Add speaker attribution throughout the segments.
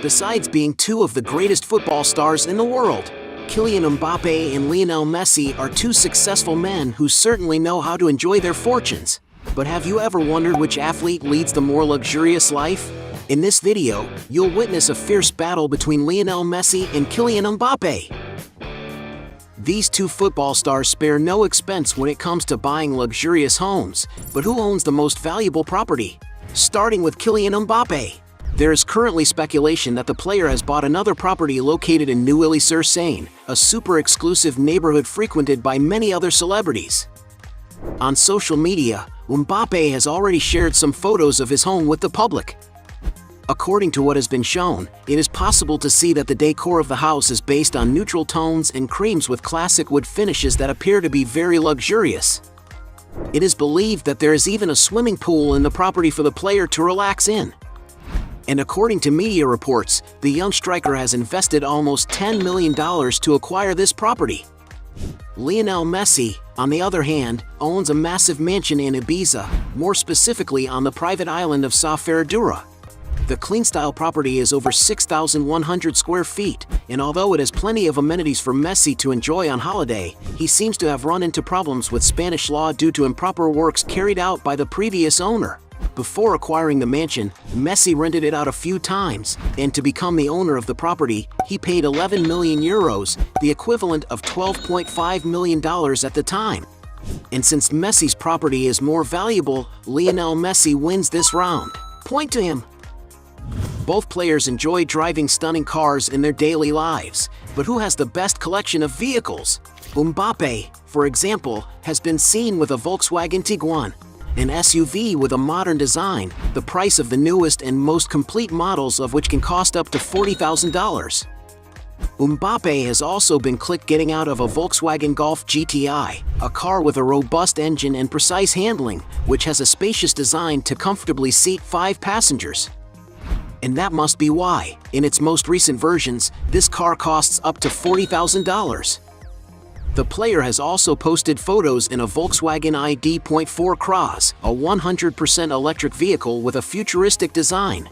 Speaker 1: Besides being two of the greatest football stars in the world, Kylian Mbappé and Lionel Messi are two successful men who certainly know how to enjoy their fortunes. But have you ever wondered which athlete leads the more luxurious life? In this video, you'll witness a fierce battle between Lionel Messi and Kylian Mbappé. These two football stars spare no expense when it comes to buying luxurious homes, but who owns the most valuable property? Starting with Kylian Mbappé. There is currently speculation that the player has bought another property located in Neuilly-sur-Seine, a super exclusive neighborhood frequented by many other celebrities. On social media, Mbappé has already shared some photos of his home with the public. According to what has been shown, it is possible to see that the decor of the house is based on neutral tones and creams with classic wood finishes that appear to be very luxurious. It is believed that there is even a swimming pool in the property for the player to relax in. And according to media reports, the young striker has invested almost $10 million to acquire this property. Lionel Messi, on the other hand, owns a massive mansion in Ibiza, more specifically on the private island of Sa Ferradura. The clean-style property is over 6,100 square feet, and although it has plenty of amenities for Messi to enjoy on holiday, he seems to have run into problems with Spanish law due to improper works carried out by the previous owner. Before acquiring the mansion, Messi rented it out a few times, and to become the owner of the property, he paid 11 million euros, the equivalent of $12.5 million at the time. And since Messi's property is more valuable, Lionel Messi wins this round. Point to him. Both players enjoy driving stunning cars in their daily lives, but who has the best collection of vehicles? Mbappé, for example, has been seen with a Volkswagen Tiguan, an SUV with a modern design, the price of the newest and most complete models of which can cost up to $40,000. Mbappé has also been clicked getting out of a Volkswagen Golf GTI, a car with a robust engine and precise handling, which has a spacious design to comfortably seat 5 passengers. And that must be why, in its most recent versions, this car costs up to $40,000. The player has also posted photos in a Volkswagen ID.4 Cross, a 100% electric vehicle with a futuristic design.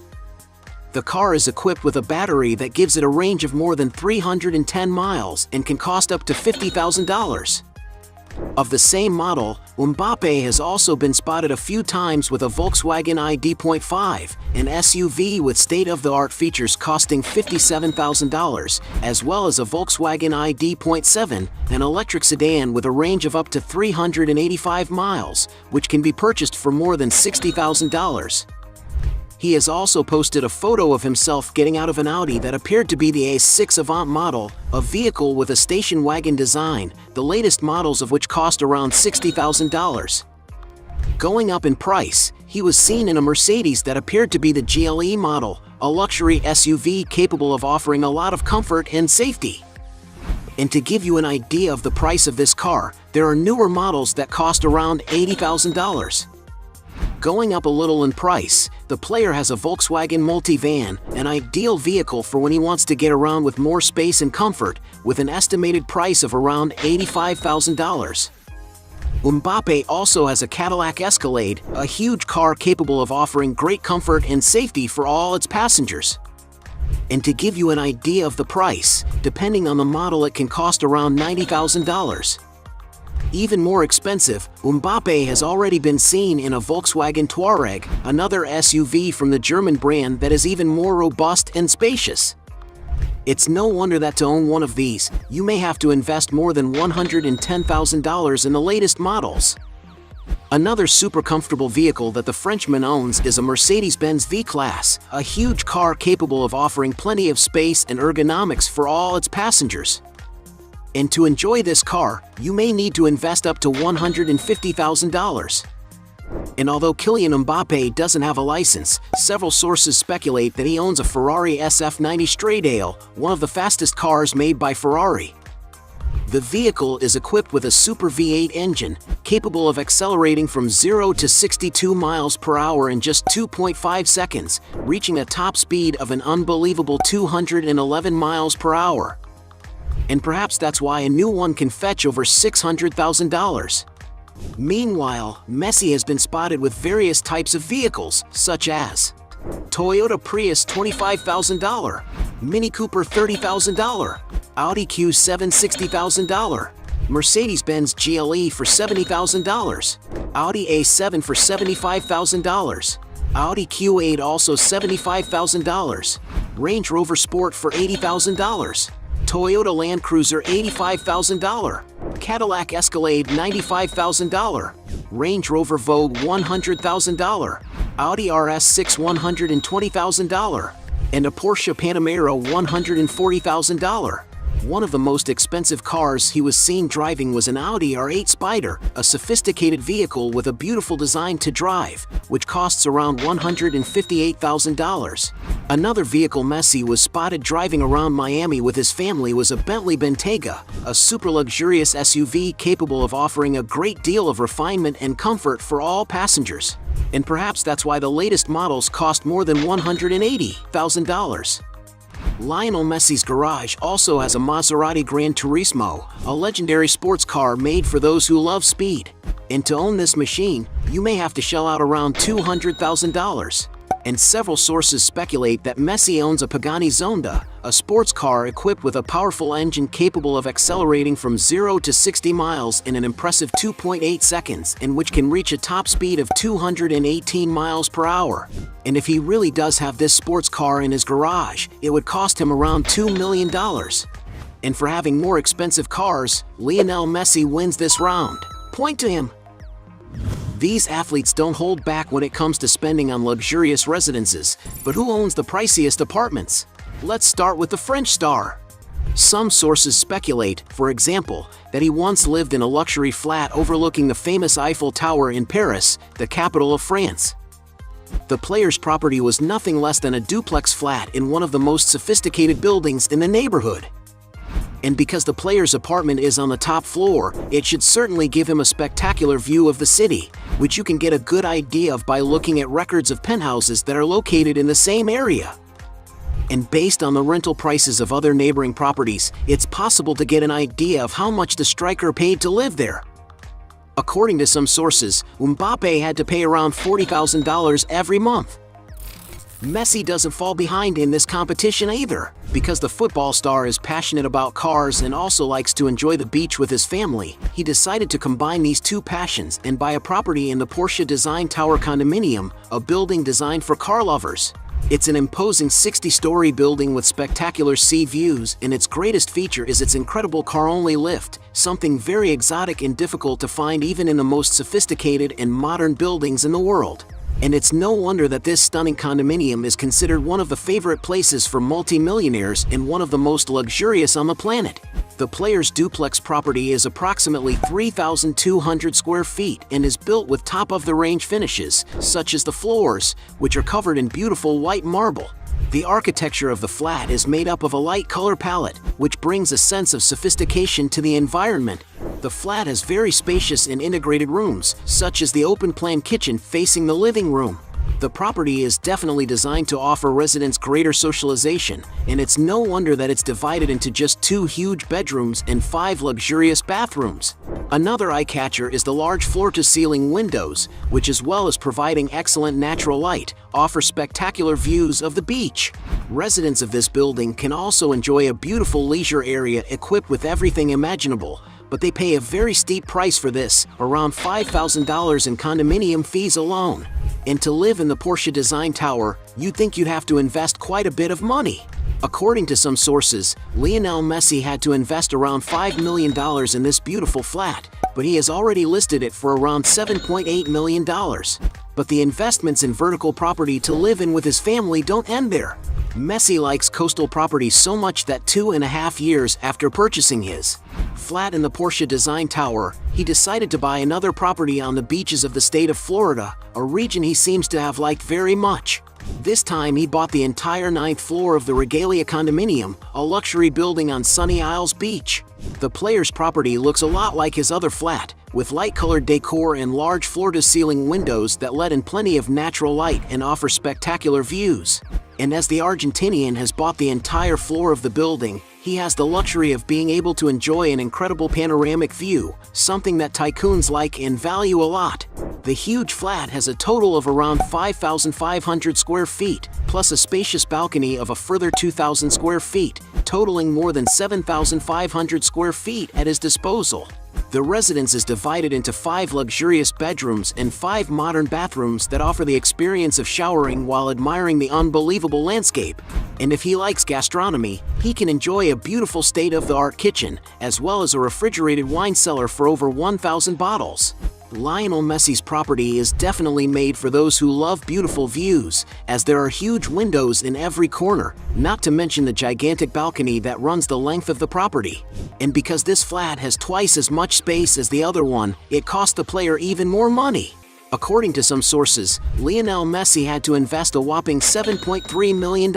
Speaker 1: The car is equipped with a battery that gives it a range of more than 310 miles and can cost up to $50,000. Of the same model, Mbappé has also been spotted a few times with a Volkswagen ID.5, an SUV with state-of-the-art features costing $57,000, as well as a Volkswagen ID.7, an electric sedan with a range of up to 385 miles, which can be purchased for more than $60,000. He has also posted a photo of himself getting out of an Audi that appeared to be the A6 Avant model, a vehicle with a station wagon design, the latest models of which cost around $60,000. Going up in price, he was seen in a Mercedes that appeared to be the GLE model, a luxury SUV capable of offering a lot of comfort and safety. And to give you an idea of the price of this car, there are newer models that cost around $80,000. Going up a little in price, the player has a Volkswagen Multivan, an ideal vehicle for when he wants to get around with more space and comfort, with an estimated price of around $85,000. Mbappé also has a Cadillac Escalade, a huge car capable of offering great comfort and safety for all its passengers. And to give you an idea of the price, depending on the model, it can cost around $90,000. Even more expensive, Mbappé has already been seen in a Volkswagen Touareg, another SUV from the German brand that is even more robust and spacious. It's no wonder that to own one of these, you may have to invest more than $110,000 in the latest models. Another super comfortable vehicle that the Frenchman owns is a Mercedes-Benz V-Class, a huge car capable of offering plenty of space and ergonomics for all its passengers. And to enjoy this car, you may need to invest up to $150,000. And although Kylian Mbappé doesn't have a license, several sources speculate that he owns a Ferrari SF90 Stradale, one of the fastest cars made by Ferrari. The vehicle is equipped with a Super V8 engine, capable of accelerating from 0 to 62 miles per hour in just 2.5 seconds, reaching a top speed of an unbelievable 211 miles per hour. And perhaps that's why a new one can fetch over $600,000. Meanwhile, Messi has been spotted with various types of vehicles, such as Toyota Prius $25,000, Mini Cooper $30,000, Audi Q7 $60,000, Mercedes-Benz GLE for $70,000, Audi A7 for $75,000, Audi Q8 also $75,000, Range Rover Sport for $80,000, Toyota Land Cruiser $85,000, Cadillac Escalade $95,000, Range Rover Vogue $100,000, Audi RS6 $120,000, and a Porsche Panamera $140,000. One of the most expensive cars he was seen driving was an Audi R8 Spider, a sophisticated vehicle with a beautiful design to drive, which costs around $158,000. Another vehicle Messi was spotted driving around Miami with his family was a Bentley Bentayga, a super luxurious SUV capable of offering a great deal of refinement and comfort for all passengers. And perhaps that's why the latest models cost more than $180,000. Lionel Messi's garage also has a Maserati Gran Turismo, a legendary sports car made for those who love speed. And to own this machine, you may have to shell out around $200,000. And several sources speculate that Messi owns a Pagani Zonda, a sports car equipped with a powerful engine capable of accelerating from 0 to 60 miles in an impressive 2.8 seconds and which can reach a top speed of 218 miles per hour. And if he really does have this sports car in his garage, it would cost him around $2 million. And for having more expensive cars, Lionel Messi wins this round. Point to him. These athletes don't hold back when it comes to spending on luxurious residences, but who owns the priciest apartments? Let's start with the French star. Some sources speculate, for example, that he once lived in a luxury flat overlooking the famous Eiffel Tower in Paris, the capital of France. The player's property was nothing less than a duplex flat in one of the most sophisticated buildings in the neighborhood. And because the player's apartment is on the top floor, it should certainly give him a spectacular view of the city, which you can get a good idea of by looking at records of penthouses that are located in the same area. And based on the rental prices of other neighboring properties, it's possible to get an idea of how much the striker paid to live there. According to some sources, Mbappé had to pay around $40,000 every month. Messi doesn't fall behind in this competition either, because the football star is passionate about cars and also likes to enjoy the beach with his family. He decided to combine these two passions and buy a property in the Porsche Design Tower condominium, a building designed for car lovers. It's an imposing 60-story building with spectacular sea views, and its greatest feature is its incredible car-only lift, something very exotic and difficult to find even in the most sophisticated and modern buildings in the world. And it's no wonder that this stunning condominium is considered one of the favorite places for multi-millionaires and one of the most luxurious on the planet. The player's duplex property is approximately 3,200 square feet and is built with top-of-the-range finishes, such as the floors, which are covered in beautiful white marble. The architecture of the flat is made up of a light color palette, which brings a sense of sophistication to the environment. The flat has very spacious and integrated rooms, such as the open-plan kitchen facing the living room. The property is definitely designed to offer residents greater socialization, and it's no wonder that it's divided into just 2 huge bedrooms and 5 luxurious bathrooms. Another eye-catcher is the large floor-to-ceiling windows, which, as well as providing excellent natural light, offer spectacular views of the beach. Residents of this building can also enjoy a beautiful leisure area equipped with everything imaginable, but they pay a very steep price for this, around $5,000 in condominium fees alone. And to live in the Porsche Design Tower, you'd think you'd have to invest quite a bit of money. According to some sources, Lionel Messi had to invest around $5 million in this beautiful flat, but he has already listed it for around $7.8 million. But the investments in vertical property to live in with his family don't end there. Messi likes coastal properties so much that 2.5 years after purchasing his flat in the Porsche Design Tower, he decided to buy another property on the beaches of the state of Florida, a region he seems to have liked very much. This time he bought the entire 9th floor of the Regalia condominium, a luxury building on Sunny Isles Beach. The player's property looks a lot like his other flat, with light-colored decor and large floor-to-ceiling windows that let in plenty of natural light and offer spectacular views. And as the Argentinian has bought the entire floor of the building, he has the luxury of being able to enjoy an incredible panoramic view, something that tycoons like and value a lot. The huge flat has a total of around 5,500 square feet, plus a spacious balcony of a further 2,000 square feet, totaling more than 7,500 square feet at his disposal. The residence is divided into 5 luxurious bedrooms and 5 modern bathrooms that offer the experience of showering while admiring the unbelievable landscape. And if he likes gastronomy, he can enjoy a beautiful state-of-the-art kitchen, as well as a refrigerated wine cellar for over 1,000 bottles. Lionel Messi's property is definitely made for those who love beautiful views, as there are huge windows in every corner, not to mention the gigantic balcony that runs the length of the property. And because this flat has twice as much space as the other one, it cost the player even more money. According to some sources, Lionel Messi had to invest a whopping $7.3 million.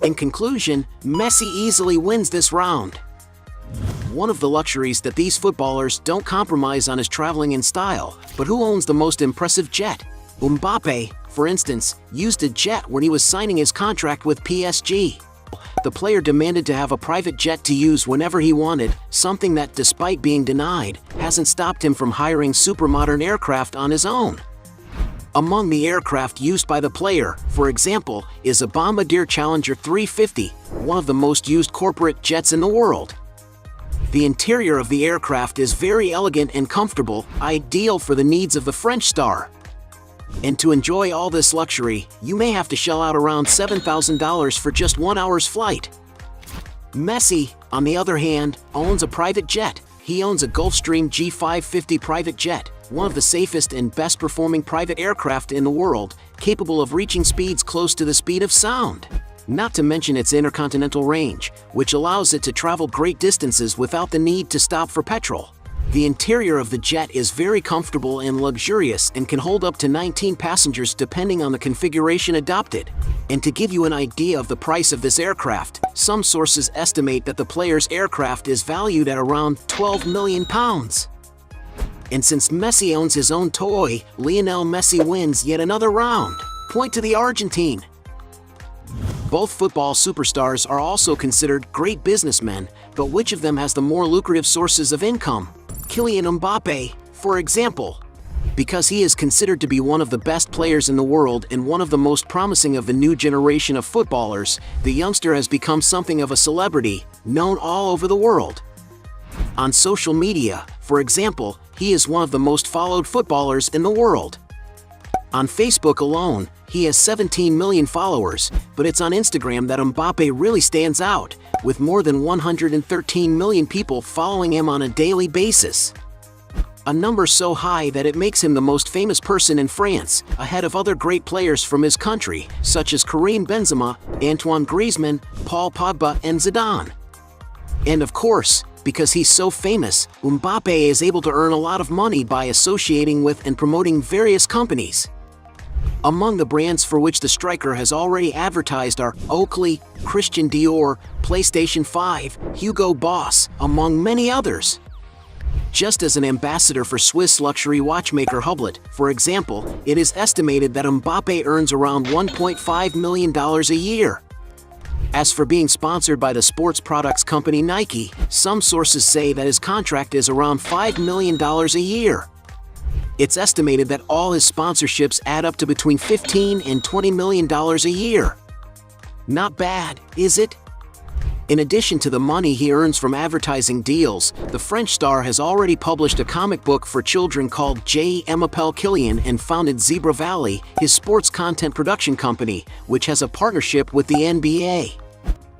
Speaker 1: In conclusion, Messi easily wins this round. One of the luxuries that these footballers don't compromise on is traveling in style, but who owns the most impressive jet? Mbappé, for instance, used a jet when he was signing his contract with PSG. The player demanded to have a private jet to use whenever he wanted, something that, despite being denied, hasn't stopped him from hiring supermodern aircraft on his own. Among the aircraft used by the player, for example, is a Bombardier Challenger 350, one of the most used corporate jets in the world. The interior of the aircraft is very elegant and comfortable, ideal for the needs of the French star. And to enjoy all this luxury, you may have to shell out around $7,000 for just 1 hour's flight. Messi, on the other hand, owns a private jet. He owns a Gulfstream G550 private jet, one of the safest and best performing private aircraft in the world, capable of reaching speeds close to the speed of sound. Not to mention its intercontinental range, which allows it to travel great distances without the need to stop for petrol. The interior of the jet is very comfortable and luxurious and can hold up to 19 passengers depending on the configuration adopted. And to give you an idea of the price of this aircraft, some sources estimate that the player's aircraft is valued at around £12 million. And since Messi owns his own toy, Lionel Messi wins yet another round. Point to the Argentine. Both football superstars are also considered great businessmen, but which of them has the more lucrative sources of income? Kylian Mbappé, for example. Because he is considered to be one of the best players in the world and one of the most promising of the new generation of footballers, the youngster has become something of a celebrity, known all over the world. On social media, for example, he is one of the most followed footballers in the world. On Facebook alone, he has 17 million followers, but it's on Instagram that Mbappé really stands out, with more than 113 million people following him on a daily basis. A number so high that it makes him the most famous person in France, ahead of other great players from his country, such as Karim Benzema, Antoine Griezmann, Paul Pogba, and Zidane. And of course, because he's so famous, Mbappé is able to earn a lot of money by associating with and promoting various companies. Among the brands for which the striker has already advertised are Oakley, Christian Dior, PlayStation 5, Hugo Boss, among many others. Just as an ambassador for Swiss luxury watchmaker Hublot, for example, it is estimated that Mbappé earns around $1.5 million a year. As for being sponsored by the sports products company Nike, some sources say that his contract is around $5 million a year. It's estimated that all his sponsorships add up to between $15 and $20 million a year. Not bad, is it? In addition to the money he earns from advertising deals, the French star has already published a comic book for children called Je m'appelle Kylian and founded Zebra Valley, his sports content production company, which has a partnership with the NBA.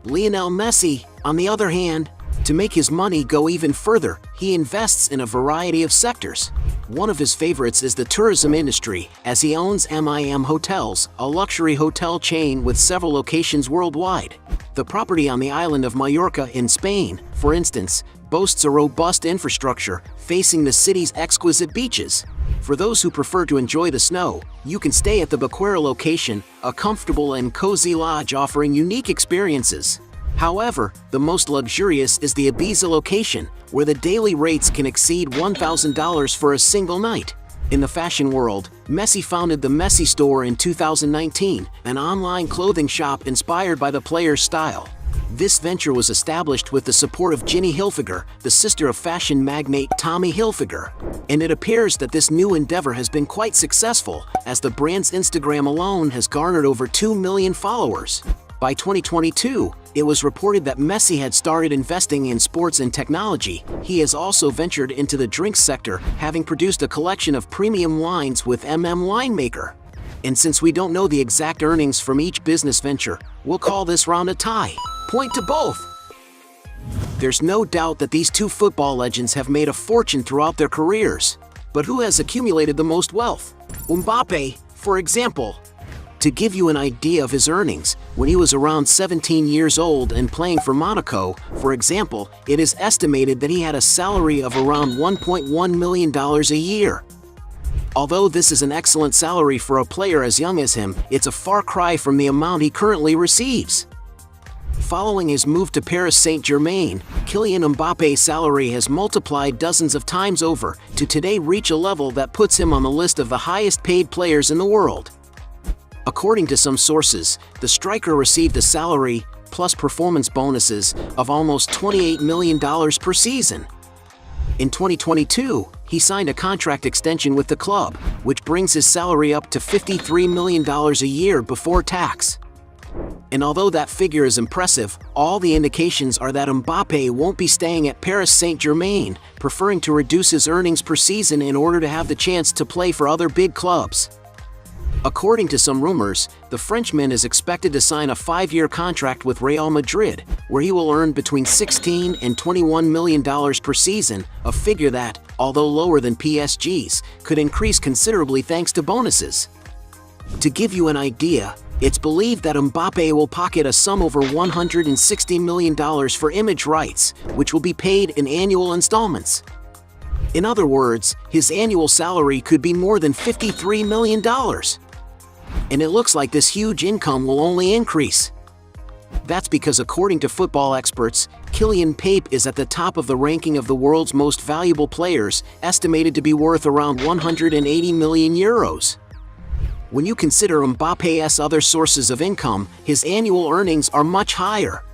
Speaker 1: Lionel Messi, on the other hand, to make his money go even further, he invests in a variety of sectors. One of his favorites is the tourism industry, as he owns MIM Hotels, a luxury hotel chain with several locations worldwide. The property on the island of Mallorca in Spain, for instance, boasts a robust infrastructure facing the city's exquisite beaches. For those who prefer to enjoy the snow, you can stay at the Baquera location, a comfortable and cozy lodge offering unique experiences. However, the most luxurious is the Ibiza location, where the daily rates can exceed $1,000 for a single night. In the fashion world, Messi founded the Messi store in 2019, an online clothing shop inspired by the player's style. This venture was established with the support of Ginny Hilfiger, the sister of fashion magnate Tommy Hilfiger. And it appears that this new endeavor has been quite successful, as the brand's Instagram alone has garnered over 2 million followers. By 2022, it was reported that Messi had started investing in sports and technology. He has also ventured into the drinks sector, having produced a collection of premium wines with Winemaker. And since we don't know the exact earnings from each business venture, we'll call this round a tie. Point to both. There's no doubt that these two football legends have made a fortune throughout their careers. But who has accumulated the most wealth? Mbappé, for example. To give you an idea of his earnings, when he was around 17 years old and playing for Monaco, for example, it is estimated that he had a salary of around $1.1 million a year. Although this is an excellent salary for a player as young as him, it's a far cry from the amount he currently receives. Following his move to Paris Saint-Germain, Kylian Mbappe's salary has multiplied dozens of times over, to today reach a level that puts him on the list of the highest paid players in the world. According to some sources, the striker received a salary, plus performance bonuses, of almost $28 million per season. In 2022, he signed a contract extension with the club, which brings his salary up to $53 million a year before tax. And although that figure is impressive, all the indications are that Mbappé won't be staying at Paris Saint-Germain, preferring to reduce his earnings per season in order to have the chance to play for other big clubs. According to some rumors, the Frenchman is expected to sign a 5-year contract with Real Madrid, where he will earn between $16 and $21 million per season, a figure that, although lower than PSG's, could increase considerably thanks to bonuses. To give you an idea, it's believed that Mbappé will pocket a sum over $160 million for image rights, which will be paid in annual installments. In other words, his annual salary could be more than $53 million. And it looks like this huge income will only increase. That's because according to football experts, Kylian Mbappé is at the top of the ranking of the world's most valuable players, estimated to be worth around 180 million euros. When you consider Mbappé's other sources of income, his annual earnings are much higher.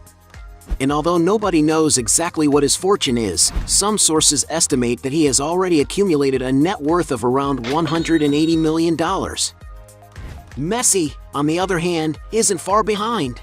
Speaker 1: And although nobody knows exactly what his fortune is, some sources estimate that he has already accumulated a net worth of around $180 million. Messi, on the other hand, isn't far behind.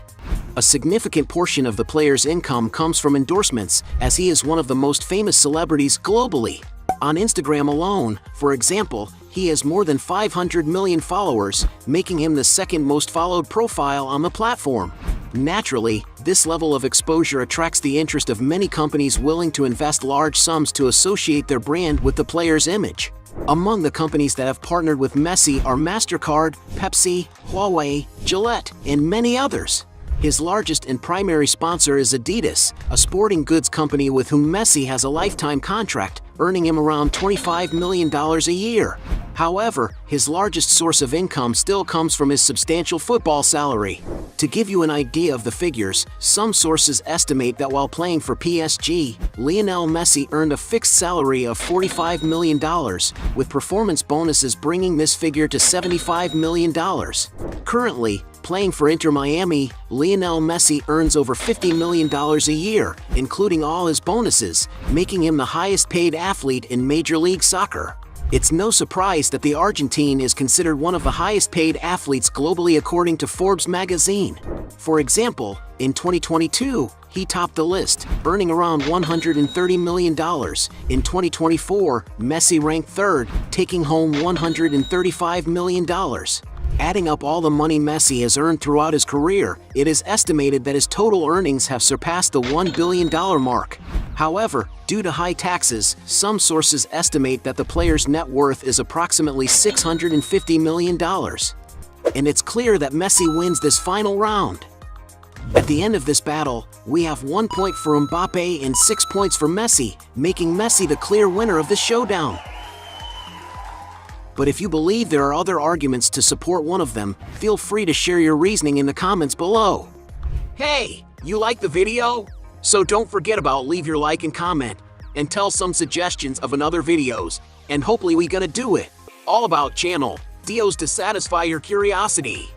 Speaker 1: A significant portion of the player's income comes from endorsements, as he is one of the most famous celebrities globally. On Instagram alone, for example, he has more than 500 million followers, making him the second most followed profile on the platform. Naturally, this level of exposure attracts the interest of many companies willing to invest large sums to associate their brand with the player's image. Among the companies that have partnered with Messi are MasterCard, Pepsi, Huawei, Gillette, and many others. His largest and primary sponsor is Adidas, a sporting goods company with whom Messi has a lifetime contract, earning him around $25 million a year. However, his largest source of income still comes from his substantial football salary. To give you an idea of the figures, some sources estimate that while playing for PSG, Lionel Messi earned a fixed salary of $45 million, with performance bonuses bringing this figure to $75 million. Currently, playing for Inter Miami, Lionel Messi earns over $50 million a year, including all his bonuses, making him the highest-paid athlete in Major League Soccer. It's no surprise that the Argentine is considered one of the highest-paid athletes globally according to Forbes magazine. For example, in 2022, he topped the list, earning around $130 million. In 2024, Messi ranked third, taking home $135 million. Adding up all the money Messi has earned throughout his career, it is estimated that his total earnings have surpassed the $1 billion mark. However, due to high taxes, some sources estimate that the player's net worth is approximately $650 million. And it's clear that Messi wins this final round. At the end of this battle, we have 1 point for Mbappé and 6 points for Messi, making Messi the clear winner of the showdown. But if you believe there are other arguments to support one of them, feel free to share your reasoning in the comments below. Hey, you like the video? So don't forget about leave your like and comment, and tell some suggestions of another videos, and hopefully we gonna do it. all about channel deals to satisfy your curiosity.